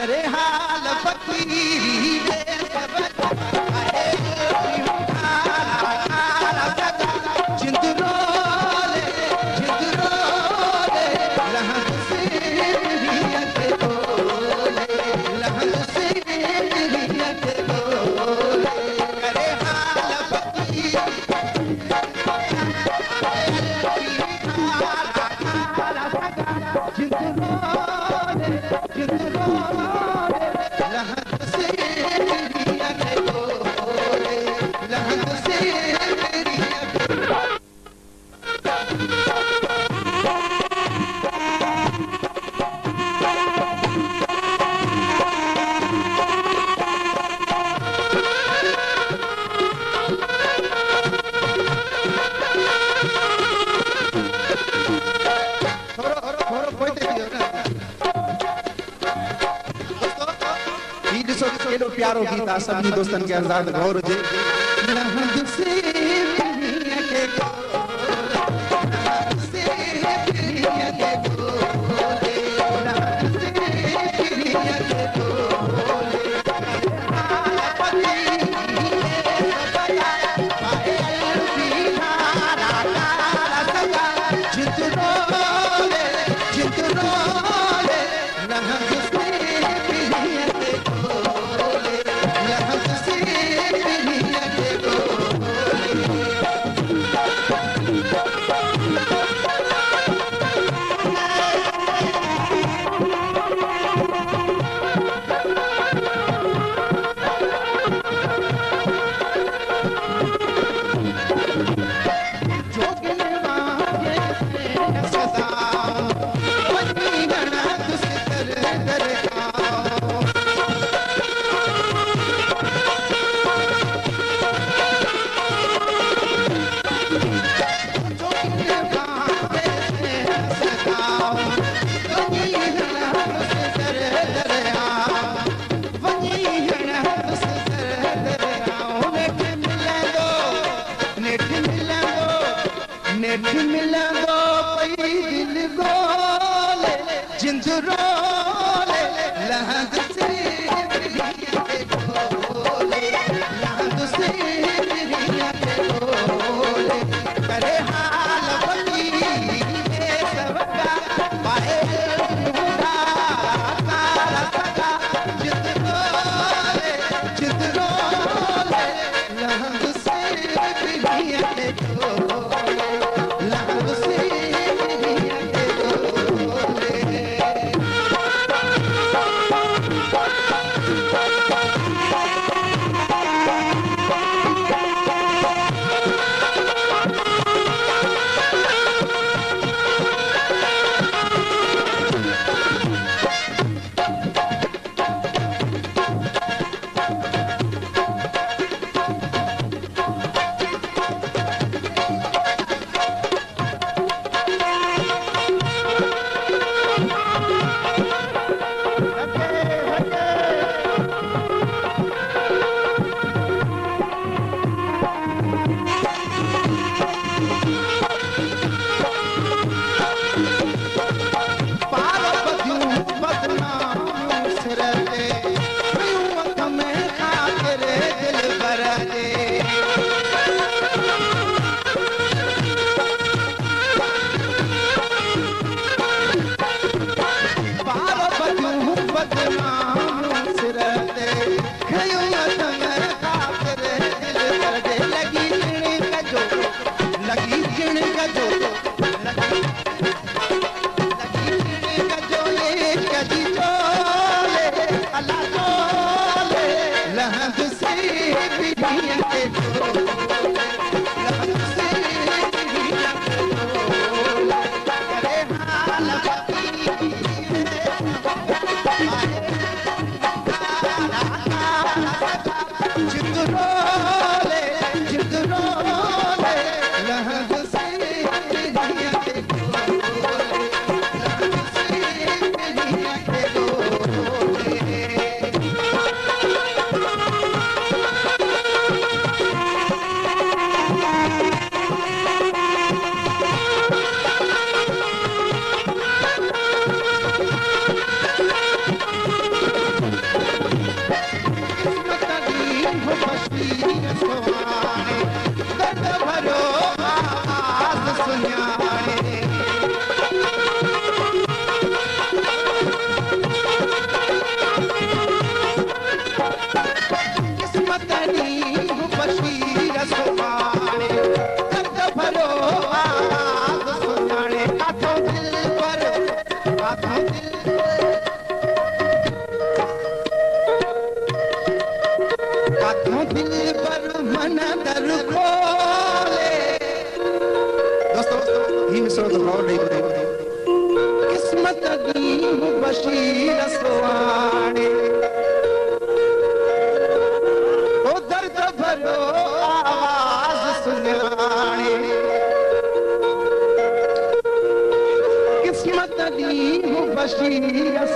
करे हाल फकीरी प्यारो गीत आ सभी दोस्तन के आजाद गौर जे मिलंदो पई दिल गोले जिंद रोले लहंद से बोले लहंद से बोले करे हाल बनी सबका पाए मुड़ा काला सगा जिंद रोले लहंद से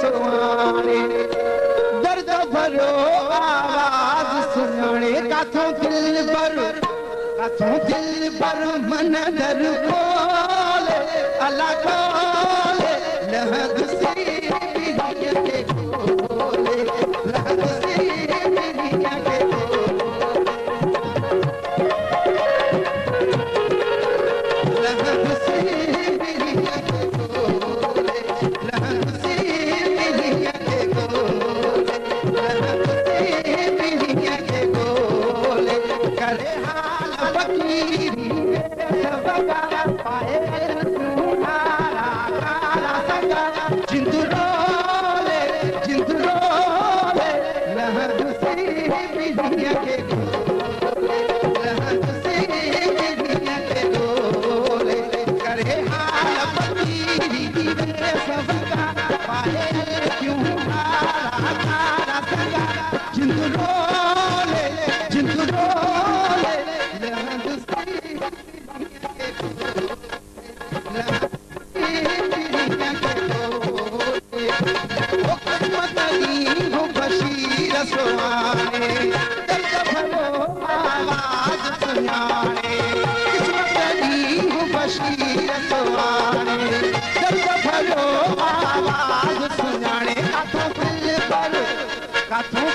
सुवाने दर्द भरो आवाज सुनाने काथों दिल पर मन दर खोले अल्लाह खोले लहद से बिरिया के खोले लहद से बिरिया के लहद से बिरिया के खोले लहद से बिरिया के खोले लहद से बिरिया के खोले करे हाल फकीरी सबका पाए तुम्हारा काला सगा जिंदरोले लहद से बिरिया के खोले लहद से बिरिया के खोले करे हाल फकीरी सबका पाए तुम्हारा काला सगा जिंदरोले लहद से बिरिया के खोले बशीर सुहाने दर्द भरो आवाज सुनाने बशीर सुहाने दर्द भरो आवाज सुनाने काथों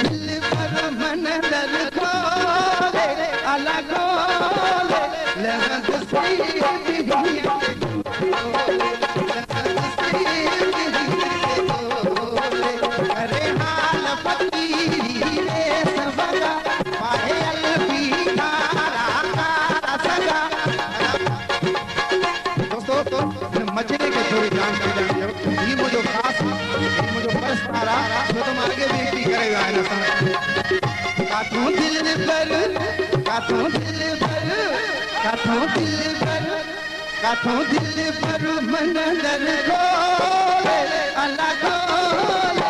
दिल पर मन दर खोले अला खोले लहद से बिरिया के खोले लहद से बिरिया के खोले करे हाल फकीरी रे सबका पाहे अलफी खारा सगा दोस्तों मचने के थोड़ी जान कर जाएंगे ये मुझे खास ये मुझे बस तारा जो तुम आगे भी करेगा है ना काथों दिल पर मन दर खोले अल्लाह खोले